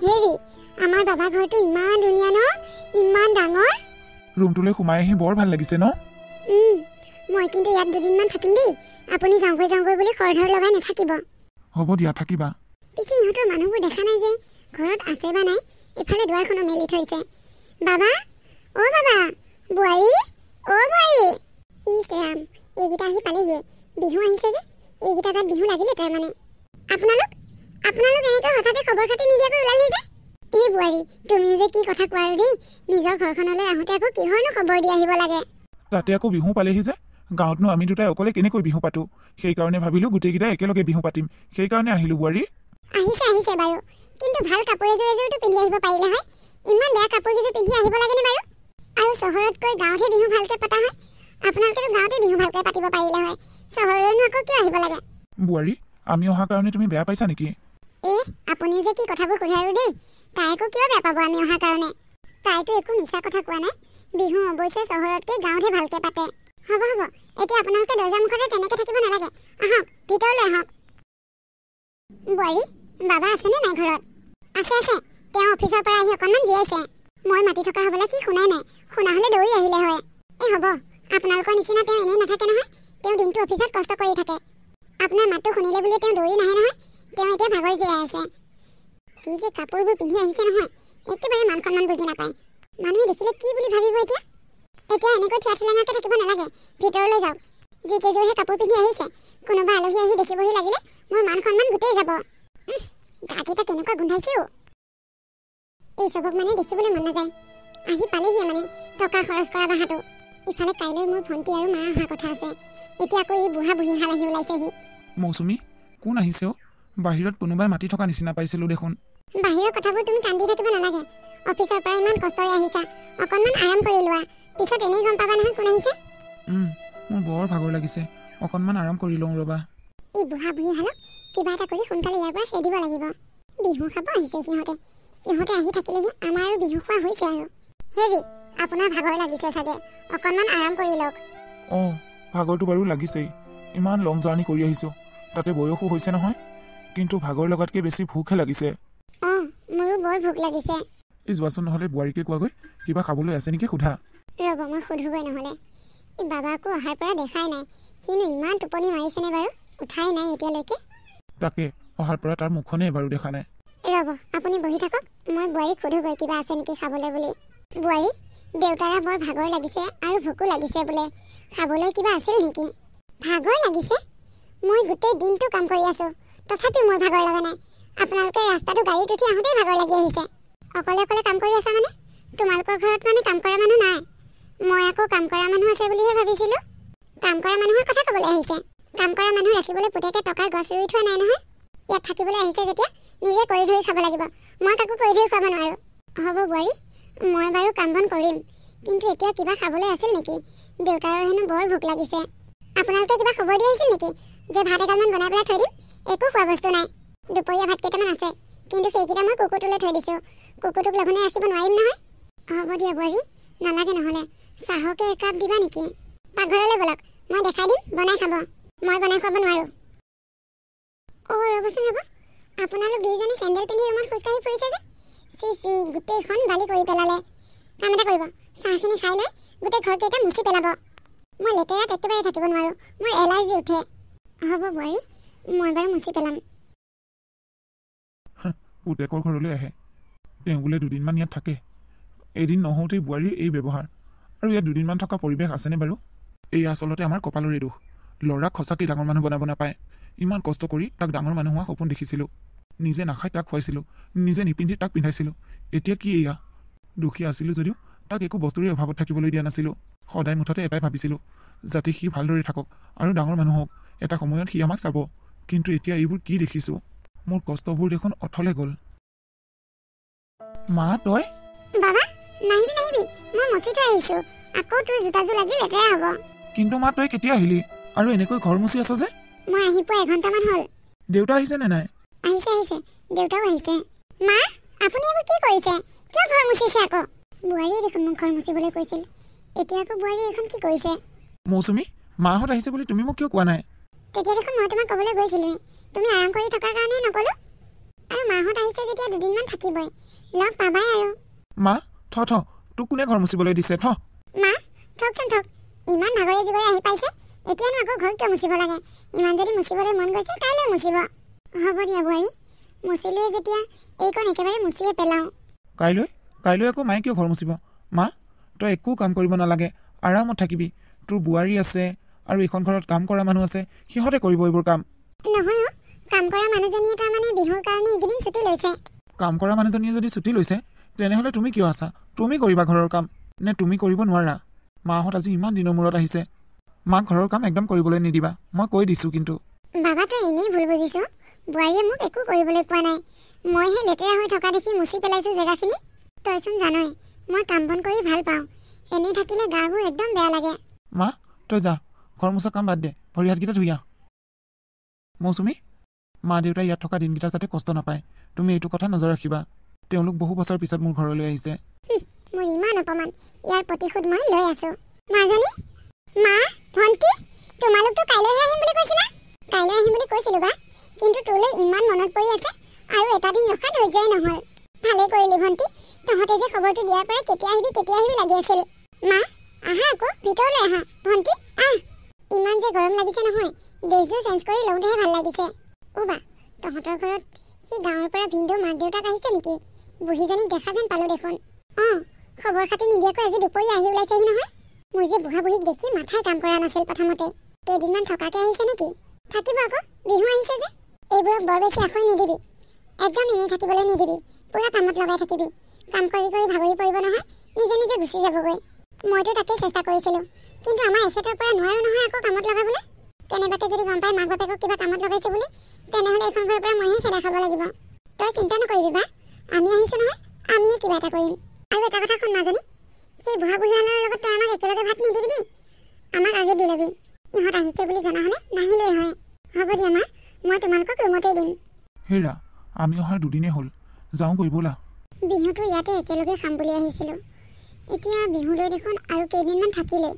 হেৰি আমাৰ বাবা ঘৰটো ইমান ধুনীয়া ন, ইমান ডাঙৰ। ৰুমটোলৈ সোমাই আহি বৰ ভাল লাগিছে ন? মই কিন্তু ইয়াত দুদিনমান থাকিম দেই। আপুনি যাওঁগৈ বুলি খৰধৰ লগাই নাথাকিব। হ'ব দিয়া, থাকিবা। পিছে ইহঁতৰ মানুহবোৰ দেখা নাই যে, ঘৰত আছে বা নাই। এফালে দুৱাৰখনো মেলি থৈছে। বাবা, অ' বাবা, বোৱাৰী, অ' বোৱাৰী। ইছ ৰাম, এইকেইটা আহি পালেহিয়ে। বিহু আহিছে যে, এইকেইটা তাত বিহু লাগিলে তাৰমানে। আপোনালোক এনেকৈ হঠাতে খবৰ খাতি নিদিয়াকৈ ওলালে যে? এই বোৱাৰী, তুমি যে কি কথা কোৱা আৰু দেই। নিজৰ ঘৰখনলৈ আহোঁতে আকৌ কিহৰনো খবৰ দি আহিব লাগে? তাতে আকৌ বিহু পালেহি যে, গাঁৱতনো আমি দুটাই অকলে কেনেকৈ বিহু পাতো। সেইকাৰণে ভাবিলো গোটেইকেইটাই একেলগে বিহু পাতিম। সেইকাৰণে আহিলো বোৱাৰী। আহিছে বাৰু, কিন্তু ভাল কাপোৰ এযোৰটো পিন্ধি আহিব পাৰিলে হয়। ইমান বেয়া কাপোৰ কেইযোৰ পিন্ধি আহিব লাগেনে বাৰু? আৰু চহৰতকৈ গাঁৱতহে বিহু ভালকৈ পতা হয়। আপোনালোকেতো গাঁৱতে বিহু ভালকৈ পাতিব পাৰিলে হয়, চহৰলৈনো আকৌ কিয় আহিব লাগে? বোৱাৰী, আমি অহা কাৰণে তুমি বেয়া পাইছা নেকি? আপুনি যে কি কথাবোৰ সোধে আৰু দেই। তাই আকৌ কিয় বেয়া পাব আমি অহাৰ কাৰণে? তাইতো একো মিছা কথা কোৱা নাই। বিহু অৱশ্যে চহৰতকৈ গাঁৱতহে ভালকৈ পাতে। হ'ব, এতিয়া আপোনালোকে দৰ্জা মুখতে তেনেকৈ থাকিব নালাগে। আহক, ভিতৰলৈ আহক। বোৱাৰী, বাবা আছেনে নাই ঘৰত? আছে। তেওঁ অফিচৰ পৰা আহি অকণমান জীয়াইছে। মই মাতি থকা হ'বলৈ সি শুনাই নাই। শুনা হ'লে দৌৰি আহিলে হয়। হ'ব, আপোনালোকৰ নিচিনা তেওঁ এনেই নাথাকে নহয়। তেওঁ দিনটো অফিচত কষ্ট কৰি থাকে। আপোনাৰ মাতটো শুনিলে বুলিয়ে তেওঁ দৌৰি নাহে নহয়। তেওঁ এতিয়া ভাগৰ জীয়াই আছে। কি যে কাপোৰবোৰ পিন্ধি আহিছে নহয়, একেবাৰে মান সন্মান বুজি নাপায়। মানুহে দেখিলে কি বুলি ভাবিব এতিয়া? এতিয়া এনেকৈ থিয়া থিলাঙাকৈ থাকিব নালাগে। ভিতৰলৈ যাওক। যিকেইযোৰহে কাপোৰ পিন্ধি আহিছে, কোনোবা আলহী আহি দেখিবহি লাগিলে মোৰ মান সন্মান গোটেই যাব। গাকেইটা কেনেকুৱা গোন্ধাইছেও। এই চবক মানে দেখিবলৈ মন নাযায়। আহি পালেহিয়ে মানে টকা খৰচ কৰা বাহাটো। ইফালে কাইলৈ মোৰ ভণ্টি আৰু মা অহা কথা আছে। এতিয়া আকৌ এই বুঢ়ীহাল আহি ওলাইছেহি। মৌচুমী, কোন আহিছে অ? বাহিৰত কোনোবাই মাতি থকা নিচিনা পাইছিলো দেখোন। বাহিৰৰ কথাবোৰ তুমি কান্দি থাকিব নালাগে। অফিচৰ পৰা ইমান কষ্টৰে আহিছা, অকণমান আৰাম কৰি লোৱা। পিছত এনেই গম পাবা নহয় কোন আহিছে। মোৰ বৰ ভাগৰ লাগিছে, অকণমান আৰাম কৰি লওঁ ৰ'বা। এই বুঢ়ীহালক কিবা এটা কৰি সোনকালে ইয়াৰ পৰা খেদিব লাগিব। বিহু খাব আহিছে সিহঁতে আহি থাকিলেহি আমাৰ আৰু বিহু খোৱা হৈছে আৰু। হেৰি, আপোনাৰ ভাগৰ লাগিছে চাগে, অকণমান আৰাম কৰি লওক। ভাগৰটো বাৰু লাগিছেই। ইমান লং জাৰ্ণি কৰি আহিছোঁ, তাতে বয়সো হৈছে নহয়। কিন্তু ভাগৰ লগাতকৈ বেছি ভোকহে লাগিছে। মোৰো বৰ ভোক লাগিছে। যোৱাচোন নহ'লে বোৱাৰীকে কোৱাগৈ, কিবা খাবলৈ আছে নেকি সোধা। ৰ'ব, মই সোধোগৈ নহ'লে। এই বাবাকো অহাৰ পৰা দেখাই নাই। সিনো ইমান টোপনি মাৰিছেনে বাৰু? উঠাই নাই এতিয়ালৈকে। তাকে, অহাৰ পৰা তাৰ মুখখনেই এবাৰো দেখা নাই। ৰ'ব, আপুনি বহি থাকক, মই বোৱাৰীক সোধোগৈ কিবা আছে নেকি খাবলৈ বুলি। বোৱাৰী, দেউতাৰা বৰ ভাগৰ লাগিছে আৰু ভোকো লাগিছে বোলে। খাবলৈ কিবা আছিল নেকি? ভাগৰ লাগিছে? মই গোটেই দিনটো কাম কৰি আছোঁ, তথাপিও মোৰ ভাগৰ লগা নাই। আপোনালোকে ৰাস্তাটো গাড়ীত উঠি আহোঁতেই ভাগৰ লাগি আহিছে। অকলে কাম কৰি আছা মানে? তোমালোকৰ ঘৰত মানে কাম কৰা মানুহ নাই? মই আকৌ কাম কৰা মানুহ আছে বুলিহে ভাবিছিলোঁ। কাম কৰা মানুহৰ কথা ক'বলৈ আহিছে। কাম কৰা মানুহ ৰাখিবলৈ পুতেকে টকাৰ গছ ৰুই থোৱা নাই নহয়। ইয়াত থাকিবলৈ আহিছে যেতিয়া নিজে কৰি ধৰি খাব লাগিব। মই কাকো কৰি ধৰি খুৱাব নোৱাৰোঁ। হ'ব বোৱাৰী, মই বাৰু কাম বন কৰিম, কিন্তু এতিয়া কিবা খাবলৈ আছিল নেকি? দেউতাৰৰ হেনো বৰ ভোক লাগিছে। আপোনালোকে কিবা খবৰ দি আহিছিল নেকি যে ভাত এগালমান বনাই পেলাই থৈ দিম? একো খোৱা বস্তু নাই। দুপৰীয়া ভাত কেইটামান আছে, কিন্তু সেইকেইটা মই কুকুৰটোলৈ থৈ দিছোঁ। কুকুৰটোক লঘোণে ৰাখিব নোৱাৰিম নহয়। হ'ব দিয়া বোৱাৰী, নালাগে নহ'লে। চাহকে একাপ দিবা নেকি? পাকঘৰলৈ ব'লক, মই দেখাই দিম বনাই খাব। মই বনাই খুৱাব নোৱাৰোঁ। ৰ'বচোন ৰ'ব, আপোনালোক দুয়োজনে চেণ্ডেল পিন্ধি ৰুমত খোজকাঢ়ি ফুৰিছে যে? গোটেইখন বালি কৰি পেলালে। কাম এটা কৰিব, চাহখিনি খাই লৈ গোটেই ঘৰকেইটা মুচি পেলাব। মই লেতেৰাত একেবাৰে থাকিব নোৱাৰোঁ, মোৰ এলাৰ্জি উঠে। হ'ব বোৱাৰী, মই বাৰু মুচি পেলাম। পুতেকৰ ঘৰলৈ আহে, তেওঁ বোলে দুদিনমান ইয়াত থাকে। এদিন নহওঁতেই বোৱাৰীৰ এই ব্যৱহাৰ। আৰু ইয়াত দুদিনমান থকা পৰিৱেশ আছেনে বাৰু? এই আচলতে আমাৰ কপালৰে দোষ। ল'ৰাক সঁচাকৈ ডাঙৰ মানুহ বনাব নাপায়। ইমান কষ্ট কৰি তাক ডাঙৰ মানুহ হোৱা সপোন দেখিছিলোঁ। নিজে নাখাই তাক খুৱাইছিলোঁ, নিজে নিপিন্ধি তাক পিন্ধাইছিলোঁ। এতিয়া কি এয়া? দুখী আছিলোঁ যদিও তাক একো বস্তুৰে অভাৱত থাকিবলৈ দিয়া নাছিলোঁ। সদায় মুঠতে এটাই ভাবিছিলোঁ, যাতে সি ভালদৰে থাকক আৰু ডাঙৰ মানুহ হওক। এটা সময়ত সি আমাক চাব। কিন্তু এতিয়া এইবোৰ কি দেখিছোঁ? মোৰ কষ্টবোৰ দেখোন অথলে গ'ল। মা, তই? বাবা, নাহিবি, মই মচি থৈ আহিছোঁ। আকৌ তোৰ জোতাযোৰ লাগি লেতেৰা হ'ব। কিন্তু মা, তই কেতিয়া আহিলি আৰু এনেকৈ ঘৰ মুচি আছ যে? মই আহি পোৱা এঘণ্টামান হ'ল। দেউতা আহিছে নে নাই? আহিছে, দেউতাও আহিছে। মা, আপুনি এইবোৰ কি কৰিছে? কিয় ঘৰ মুচিছে আকৌ? বোৱাৰীয়ে দেখোন মোক ঘৰ মুচিবলৈ কৈছিল, এতিয়া আকৌ বোৱাৰীয়ে এইখন কি কৰিছে? মৌচুমী, মাহঁত আহিছে বুলি তুমি মোক কিয় কোৱা নাই? তেতিয়া দেখোন মই তোমাক ক'বলৈ গৈছিলোঁৱেই, তুমি আৰাম কৰি থকাৰ কাৰণে নক'লোঁ। আৰু মাহঁত আহিছে যেতিয়া দুদিনমান থাকিবই, লগ পাবাই আৰু। মা থ তোক কোনে ঘৰ মুচিবলৈ দিছে? থ মা থকচোন থক, ইমান ভাগৰে জিগৰে আহি পাইছে, এতিয়ানো আকৌ ঘৰ কিয় মুচিব লাগে? ইমান যদি মুচিবলৈ মন গৈছে কাইলৈ মুচিব। হ'ব দিয়া বোৱাৰী, মুচিলোৱে যেতিয়া এইকণ একেবাৰে মুচিয়ে পেলাওঁ। কাইলৈ আকৌ মায়ে কিয় ঘৰ মুচিব? মা তই একো কাম কৰিব নালাগে, আৰামত থাকিবি। তোৰ বোৱাৰী আছে আৰু এইখন ঘৰত কাম কৰা মানুহ আছে, সিহঁতে কৰিব এইবোৰ কাম। নহয় অ, কাম কৰা মানুহজনীয়ে তাৰমানে বিহুৰ কাৰণে এইকেইদিন ছুটি লৈছে। কাম কৰা মানুহজনীয়ে যদি ছুটি লৈছে তেনেহ'লে তুমি কিয় আছা? তুমি কৰিবা ঘৰৰ কাম, নে তুমি কৰিব নোৱাৰা? মাহঁত আজি ইমান দিনৰ মূৰত আহিছে, মাক ঘৰৰ কাম একদম কৰিবলৈ নিদিবা, মই কৈ দিছোঁ। কিন্তু বাবা তই এনেই ভুল বুজিছ, বোৱাৰীয়ে মোক একো কৰিবলৈ কোৱা নাই। মইহে লেতেৰা হৈ থকা দেখি মুচি পেলাইছোঁ জেগাখিনি। তইচোন জানই মই কাম বন কৰি ভাল পাওঁ, এনেই থাকিলে গাবোৰ একদম বেয়া লাগে। মা তই যা, ঘৰ মোচা কাম বাদ দে, ভৰি হাতকেইটা ধুই আহ। মৌচুমী, মা দেউতাই ইয়াত থকা দিনকেইটা যাতে কষ্ট নাপায়, তুমি এইটো কথা নজৰ ৰাখিবা। তেওঁলোক বহু বছৰ পিছত মোৰ ঘৰলৈ আহিছে। মোৰ ইমান অপমান, ইয়াৰ প্ৰতিশোধ মই লৈ আছোঁ। মাজনী, মা, ভণ্টি, তোমালোকতো কাইলৈহে আহিম বুলি কৈছিলা। কাইলৈ আহিম বুলি কৈছিলোঁ বা, কিন্তু তোলৈ ইমান মনত পৰি আছে আৰু এটা দিন ৰখা ধৈৰ্যই নহ'ল। ভালেই কৰিলি ভণ্টি, তহঁতে যে খবৰটো দিয়াৰ পৰা কেতিয়া আহিবি লাগি আছিল। মা আহা আকৌ, ভিতৰলৈ আহা। ভণ্টি আহ, ইমান যে গৰম লাগিছে নহয়, ড্ৰেছযোৰ চেঞ্জ কৰি লওঁতেহে ভাল লাগিছে। বা তহঁতৰ ঘৰত সি গাঁৱৰ পৰা ভিনদেউ মাক দেউতাক আহিছে নেকি? বুঢ়ীজনীক দেখা যেন পালোঁ দেখোন। খবৰ খাতি নিদিয়াকৈ আজি দুপৰীয়া আহি ওলাইছেহি নহয়। মোৰ যে বুঢ়া বুঢ়ীক দেখি মাথাই কাম কৰা নাছিল প্ৰথমতে। কেইদিনমান থকাকৈ আহিছে নেকি? থাকিব আকৌ, বিহু আহিছে যে। এইবোৰক বৰ বেছি আখৈ নিদিবি, একদম এনেই থাকিবলৈ নিদিবি। পুৰা কামত লগাই থাকিবি। কাম কৰি ভাগৰি পৰিব নহয়, নিজে নিজে গুচি যাবগৈ। মইতো তাকেই চেষ্টা কৰিছিলোঁ, কিন্তু আমাৰ এখেতৰ পৰা নোৱাৰোঁ নহয় আকৌ কামত লগাবলৈ। কেনেবাকৈ যদি গম পাই মাক বাপেকক কিবা কামত লগাইছে বুলি, তেনেহ'লে এইখন ঘৰৰ পৰা মইহে খেদা খাব লাগিব। তই চিন্তা নকৰিবি বা, আমি আহিছোঁ নহয়, আমিয়ে কিবা এটা কৰিম। আৰু এটা কথা শুন মাজনী, সেই বুঢ়া বুঢ়ীহালৰ লগত তই আমাক একেলগে ভাত নিদিবি দেই, আমাক আগে দি ল'বি। ইহঁত আহিছে বুলি জনা হ'লে নাহিলেই হয়। হ'ব দিয়া মা, মই তোমালোকক ৰুমতেই দিম। হেৰা, আমি অহাৰ দুদিনেই হ'ল, যাওঁগৈ ব'লা। বিহুটো ইয়াতে একেলগে খাম বুলি আহিছিলোঁ, এতিয়া বিহুলৈ দেখোন আৰু কেইদিনমান থাকিলেই।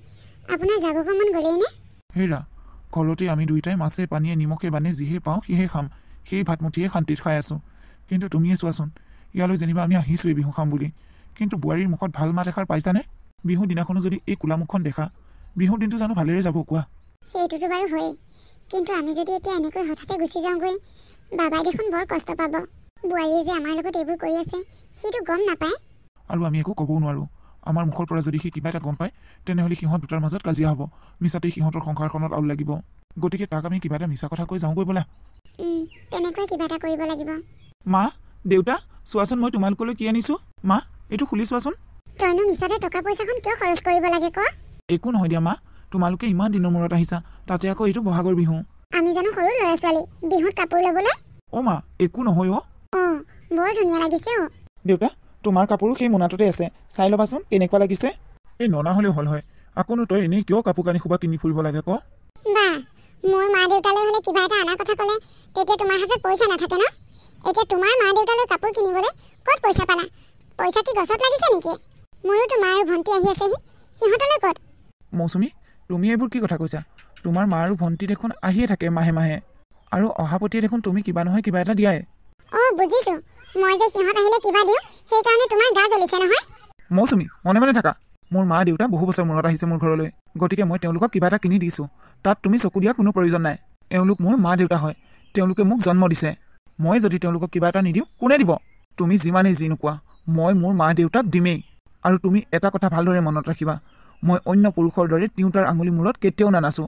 আপোনাৰ যাব মন গ'লেই নে? হেৰা, ঘৰতে আমি দুয়োটাই মাছে পানীয়ে নিমখে বানে যিহে পাওঁ সিহে খাম, সেই ভাতমুঠিয়ে শান্তিত খাই আছোঁ। কিন্তু তুমিয়ে চোৱাচোন, ইয়ালৈ যেনিবা আমি আহিছোঁৱেই বিহু খাম বুলি, কিন্তু বোৱাৰীৰ মুখত ভাল মাত এষাৰ পাইছানে? বিহুৰ দিনাখনো যদি এই কোলা মুখখন দেখা, বিহুৰ দিনটো জানো ভালেৰে যাব কোৱা? সেইটোতো বাৰু হয়েই, কিন্তু আমি যদি এতিয়া এনেকৈ হঠাতে গুচি যাওঁগৈ, বাবাই দেখোন বৰ কষ্ট পাব। বোৱাৰীয়ে যে আমাৰ লগত এইবোৰ কৰি আছে সিটো গম নাপায়। আৰু আমি একো ক'বও নোৱাৰোঁ। আমাৰ মুখৰ পৰা যদি সি কিবা এটা গম পায়, তেনেহ'লে সিহঁত দুটাৰ মাজত কাজিয়া হ'ব, মিছাতেই সিহঁতৰ সংসাৰখনত আউল লাগিব। গতিকে তাক আমি কিবা এটা মিছা কথা কৈ যাওঁগৈ ব'লা। তেনেকৈ কিবা এটা কৰিব লাগিব। মা, দেউতা, চোৱাচোন মই তোমালোকলৈ কি আনিছোঁ। মা, এইটো খুলি চোৱাচোন। তইনো মিছাতে টকা পইচাখন কিয় খৰচ কৰিব লাগে ক? একো নহয় দিয়া মা, তোমালোকে ইমান দিনৰ মূৰত আহিছা, তাতে আকৌ এইটো বহাগৰ বিহু। আমি জানো সৰু ল'ৰা ছোৱালী বিহুত কাপোৰ ল'বলৈ? মা, একো নহয় বৰ ধুনীয়া লাগিছে দেউতা, তোমাৰ কাপোৰো সেই মোনাটোতে আছে, চাই ল'বাচোন কেনেকুৱা লাগিছে। এই ননা হ'লেও হ'ল হয়, আকৌনো তই এনেই কিয় কাপোৰ কানি সোপা কিনি ফুৰিব লাগে ক? বা, মোৰ মা দেউতালৈ হ'লে কিবা এটা অনাৰ কথা ক'লে তেতিয়া তোমাৰ হাতত পইচা নাথাকে ন? এতিয়া তোমাৰ মা দেউতালৈ কাপোৰ কিনিবলৈ ক'ত পইচা পালা? পইচা কি গছত লাগিছে নেকি? মোৰোতো মা আৰু ভণ্টি আহি আছেহি, সিহঁতলৈ ক'ত? মৌচুমী, তুমি এইবোৰ কি কথা কৈছা? তোমাৰ মা আৰু ভণ্টি দেখোন আহিয়ে থাকে মাহে মাহে, আৰু অহাপতিয়ে দেখোন তুমি কিবা নহয় কিবা এটা দিয়াই। বুজিছোঁ, মই যে সিহঁত আহিলে কিবা দিওঁ সেইকাৰণে তোমাৰ গা জ্বলিছে নহয়। মৌচুমী, মনে মনে থাকা। মোৰ মা দেউতা বহু বছৰ মূৰত আহিছে মোৰ ঘৰলৈ, গতিকে মই তেওঁলোকক কিবা এটা কিনি দিছোঁ। তাত তুমি চকু দিয়া কোনো প্ৰয়োজন নাই। এওঁলোক মোৰ মা দেউতা হয়, তেওঁলোকে মোক জন্ম দিছে। মই যদি তেওঁলোকক কিবা এটা নিদিওঁ কোনে দিব? তুমি যিমানেই যি নোকোৱা, মই মোৰ মা দেউতাক দিমেই। আৰু তুমি এটা কথা ভালদৰে মনত ৰাখিবা, মই অন্য পুৰুষৰ দৰে তিওঁতাৰ আঙুলি মূৰত কেতিয়াও নানাচো।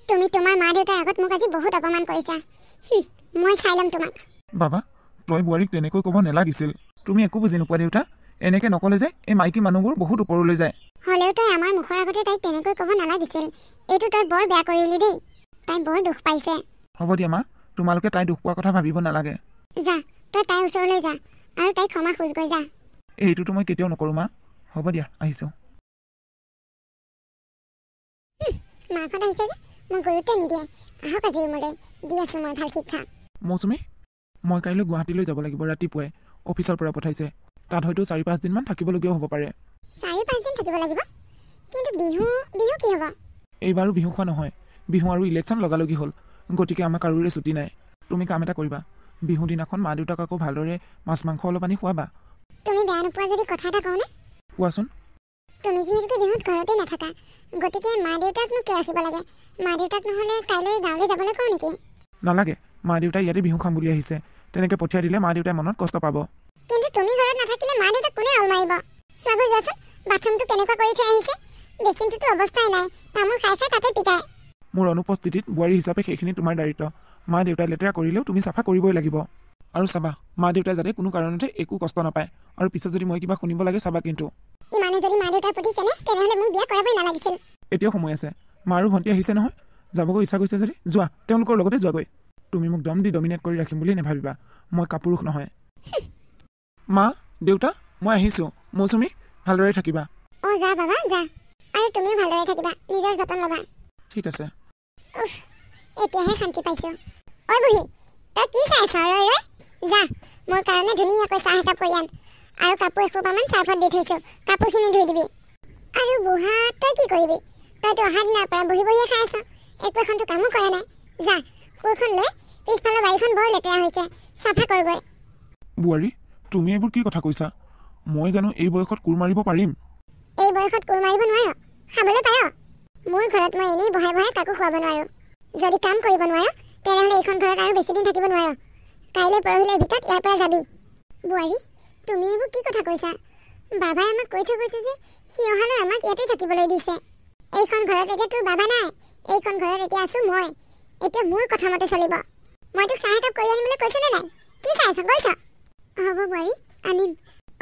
তুমি তোমাৰ মা দেউতাৰ আগত মোক আজি বহুত অপমান কৰিছা। মই চাই ল'ম তোমাক। বাবা, তই বোৱাৰীক তেনেকৈ ক'ব নালাগিছিল। তুমি একো বুজি নোপোৱা দেউতা, এনেকৈ নক'লে যে এই মাইকী মানুহবোৰ বহুত ওপৰলৈ যায়। হ'লেও তই আমাৰ মুখৰ আগতে তাইক তেনেকৈ ক'ব নালাগিছিল। এইটো তই বৰ বেয়া কৰিলি দেই, তাই বৰ দুখ পাইছে। হ'ব দিয়া মা, তোমালোকে তাই দুখ পোৱাৰ কথা ভাবিব নালাগে। যা, তই তাইৰ ওচৰলৈ যা আৰু তাইক ক্ষমা খোজগৈ যা। এইটোতো মই কেতিয়াও নকৰোঁ মা। হ'ব দিয়া, আহিছোঁ। মাকহঁত আহিছে যে মোক গুৰুত্ব নিদিয়ে। আহক আজি ৰুমলৈ, দি আছোঁ মই ভাল শিক্ষা। মৌচুমী, মই কাইলৈ গুৱাহাটীলৈ যাব লাগিব ৰাতিপুৱাই, অফিচৰ পৰা পঠাইছে। তাত হয়তো 4-5 দিনমান থাকিবলগীয়াও হ'ব পাৰে। 4-5 দিন থাকিব লাগিব? কিন্তু বিহু কি হ'ব? এইবাৰো বিহু খোৱা নহয়, বিহু আৰু ইলেকশ্যন লগালগি হ'ল, গতিকে আমাক কাৰোৰে ছুটি নাই। তুমি কাম এটা কৰিবা, বিহু দিনাখন মা দেউতাক আকৌ ভালদৰে মাছ মাংস অলপ আনি খুৱাবা। তুমি বেয়া নোপোৱা যদি কথা এটা কওঁনে? কোৱাচোন। তুমি যিহেতুকে বিহুত ঘৰতে নাথাকা, গতিকে মা দেউতাকনো কিয় ৰাখিব লাগে? মা দেউতাক নহ'লে কাইলৈ গাঁৱলৈ যাবলৈ কওঁ নেকি? নালাগে, মা দেউতাই ইয়াতে বিহু খাম বুলি আহিছে, তেনেকৈ পঠিয়াই দিলে মা দেউতাই মনত কষ্ট পাব। কিন্তু তুমি ঘৰত নাথাকিলে মা দেউতাক কোনে অল মাৰিব? চোৱাগৈ যোৱাচোন, বাথৰুমটো কেনেকুৱা কৰি থৈ আহিছে। বেচিনটোতো অৱস্থাই নাই, তামোল খাই খাই তাতে পিকায়। মোৰ অনুপস্থিতিত বোৱাৰী হিচাপে সেইখিনি তোমাৰ দায়িত্ব। মা দেউতাই লেতেৰা কৰিলেও তুমি চাফা কৰিবই লাগিব। আৰু চাবা, মা দেউতাই যাতে কোনো কাৰণতে একো কষ্ট নাপায়। আৰু পিছত যদি মই কিবা শুনিব লাগে চাবা কিন্তু। ইমানে যদি মা দেউতাৰ প্ৰতি চেনেহ, তেনেহ'লে মোক বিয়া কৰাবই নালাগিছিল। এতিয়াও সময় আছে। মা আৰু ভণ্টি আহিছে নহয়, যাবগৈ ইচ্ছা গৈছে যদি যোৱা, তেওঁলোকৰ লগতে যোৱাগৈ। তুমি মোক দম দি ডমিনেট কৰি ৰাখিম বুলি নাভাবিবা, মই কাপুৰুষ নহয়। মা দেউতা, মই আহিছোঁ। মৌচুমী, ভালদৰে থাকিবা। অঁ যা বাবা যা, আৰু তুমিও ভালদৰে থাকিবা, নিজৰ যতন ল'বা। ঠিক আছে। এতিয়াহে শান্তি পাইছোঁ। ঐ বুঢ়ী, তই কি চাই আছ? ৰৈ ৰৈ যা, মোৰ কাৰণে ধুনীয়াকৈ চাহ একাপ কৰি আন, আৰু কাপোৰ এসোপামান চাৰ্ফত দি থৈছোঁ, কাপোৰখিনি ধুই দিবি। আৰু বুঢ়া, তই কি কৰিবি? তইতো অহা দিনাৰ পৰা বহি বহিয়ে খাই আছ, একো এখনতো কামো কৰা নাই। যা, কোৰখন লৈ পিছফালৰ বাৰীখন বৰ লেতেৰা হৈছে, চাফা কৰগৈ। বোৱাৰী, তুমি এইবোৰ কি কথা কৈছা? মই জানো এই বয়সত কোৰ মাৰিব পাৰিম? এই বয়সত কোৰ মাৰিব নোৱাৰ? খাবলৈ পাৰ? মোৰ ঘৰত মই এনেই বহাই বহাই কাকো খুৱাব নোৱাৰোঁ। যদি কাম কৰিব নোৱাৰ, তেনেহ'লে এইখন ঘৰত আৰু বেছি দিন থাকিব নোৱাৰ। কাইলৈ পৰহিলৈৰ ভিতৰত ইয়াৰ পৰা যাবি। বোৱাৰী, তুমি এইবোৰ কি কথা কৈছা? বাবাই আমাক কৈ থৈ গৈছে যে সি অহালৈ আমাক ইয়াতে থাকিবলৈ দিছে। এইখন ঘৰত এতিয়া তোৰ বাবা নাই, এইখন ঘৰত এতিয়া আছোঁ মই। এতিয়া মোৰ কথা মতে চলিব। মই তোক চাহ একাপ কৰি আনিবলৈ কৈছোঁনে নাই? কি চাই আছ? গৈছ? হ'ব বোৱাৰী, আনিম।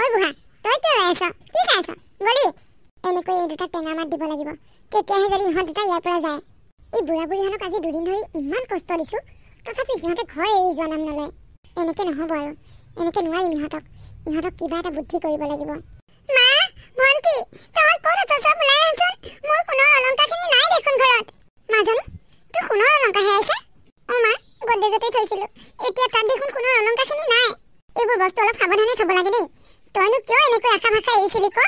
ঐ বুঢ়া, তই কিয় ৰৈ আছ? কি চাই আছ? গলি এনেকৈ এই দুটা টেঙা মাত দিব লাগিব, তেতিয়াহে যদি ইহঁত দুটা ইয়াৰ পৰা যায়। এই বুঢ়া বুঢ়ীহঁতক আজি দুদিন ধৰি ইমান কষ্ট দিছোঁ, তথাপি সিহঁতে ঘৰ এৰি যোৱা নাম নলয়। এনেকৈ নহ'ব আৰু, এনেকৈ নোৱাৰিম ইহঁতক। ইহঁতক কিবা এটা বুদ্ধি কৰিব লাগিব। মা, ভণ্টি, তহঁত ক'ত আছ? চব ওলাই আহচোন। মোৰ সোণৰ অলংকাৰখিনি নাই দেখোন ঘৰত। মাজনী, তোৰ সোণৰ অলংকাৰ হেৰাইছে? অঁ মা, গড্ৰেজতে থৈছিলোঁ, এতিয়া তাত দেখোন সোণৰ অলংকাৰখিনি নাই। এইবোৰ বস্তু অলপ সাৱধানে থ'ব লাগে দেই। তইনো কিয় এনেকৈ আশা ভাষা এৰিছিলি ক?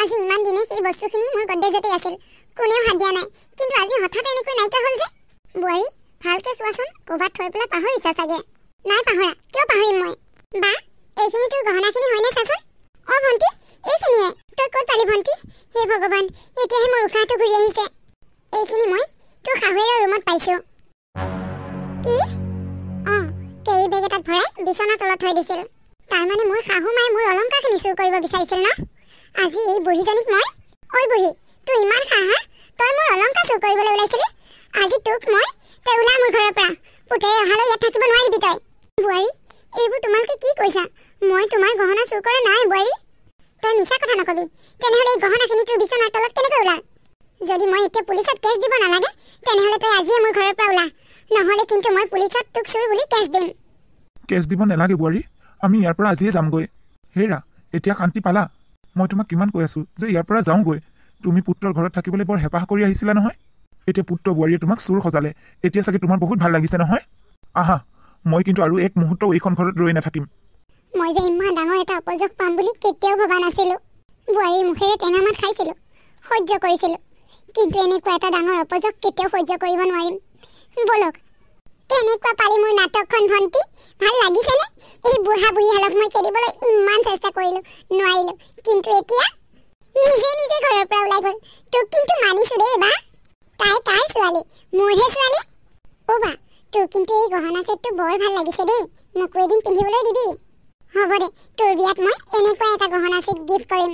আজি ইমান দিনে সেই বস্তুখিনি মোৰ গড্ৰেজতে আছিল, কোনেও হাত দিয়া নাই, কিন্তু আজি হঠাৎ এনেকৈ নাইকিয়া হ'ল যে? বোৱাৰী, ভালকৈ চোৱাচোন, ক'ৰবাত থৈ পেলাই পাহৰিছা চাগে। নাই পাহৰা, কিয় পাহৰিম মই? বা, এইখিনি তোৰ গহনাখিনি হয়নে চাচোন? অঁ ভণ্টি, এইখিনিয়ে। তই ক'ত পালি ভণ্টি? হে ভগৱান, এতিয়াহে মোৰ উশাহটো ঘূৰি আহিছে। এইখিনি মই তোৰ শাহুৱেৰৰ ৰুমত পাইছোঁ। কি? অঁ, কেৰি বেগ এটাত ভৰাই বিচনাৰ তলত থৈ দিছিল। তাৰমানে মোৰ শাহু মায়ে মোৰ অলংকাৰখিনি চুৰ কৰিব বিচাৰিছিল ন? আজি এই বুঢ়ীজনীক মই, ঐ বুঢ়ী, তোৰ ইমান সাহস, তই মোৰ অলংকাৰ চুৰ কৰিবলৈ ওলাইছিলি? আজি তোক মই, তই ওলা মোৰ ঘৰৰ পৰা। পুতেৰে অহালৈ ইয়াত থাকিব নোৱাৰিবি তই। বোৱাৰী, এইবোৰ তোমালোকে কি কৈছা? মই তোমাৰ গহনা চুৰ কৰা নাই বোৱাৰী। তই মিছা কথা নকবি, তেনেহ'লে এই গহনাখিনি তোৰ বিচনাৰ তলত কেনেকৈ ওলাল? যদি মই এতিয়া পুলিচত কেছ দিব নালাগে, তেনেহ'লে তই আজিয়ে মোৰ ঘৰৰ পৰা ওলা, নহ'লে কিন্তু মই পুলিচত তোক চুৰ বুলি কেছ দিম। কেছ দিব নালাগে বোৱাৰী, আমি ইয়াৰ পৰা আজিয়ে যামগৈ। হেৰা, এতিয়া শান্তি পালা? মই তোমাক কিমান কৈ আছোঁ যে ইয়াৰ পৰা যাওঁগৈ। তুমি পুত্ৰৰ ঘৰত থাকিবলৈ বৰ হেঁপাহ কৰি আহিছিলা নহয়। এতিয়া পুত্ৰ বোৱাৰীয়ে তোমাক চোৰ সজালে, এতিয়া চাগে তোমাৰ বহুত ভাল লাগিছে নহয়? আহা, মই কিন্তু আৰু এক মুহূৰ্তও এইখন ঘৰত ৰৈ নাথাকিম। মই যে ইমান ডাঙৰ এটা উপযোগ পাম বুলি কেতিয়াও ভবা নাছিলোঁ। বোৱাৰীৰ মুখেৰে টেঙা মাত খাইছিলোঁ, সহ্য কৰিছিলোঁ, কিন্তু এনেকুৱা এটা ডাঙৰ উপযোগ কেতিয়াও সহ্য কৰিব নোৱাৰিম। বলক, কেনেকুৱা পালি মোৰ নাটকখন ভণ্টি? ভাল লাগিছেনে? এই বুঢ়া বুঢ়ীহালক মই খেদিবলৈ ইমান চেষ্টা কৰিলোঁ, নোৱাৰিলোঁ, কিন্তু এতিয়া নিজে নিজে ঘৰৰ পৰা ওলাই গ'ল। তোক কিন্তু মানিছোঁ দেই বা। তাই কাৰ ছোৱালী? মোৰহে ছোৱালী। অ' বা, তোৰ কিন্তু এই গহনা ছেটটো বৰ ভাল লাগিছে দেই, মোকো এদিন পিন্ধিবলৈ দিবি। হ'ব দে, তোৰ বিয়াত মই এনেকুৱা এটা গহনা ছেট গিফ্ট কৰিম।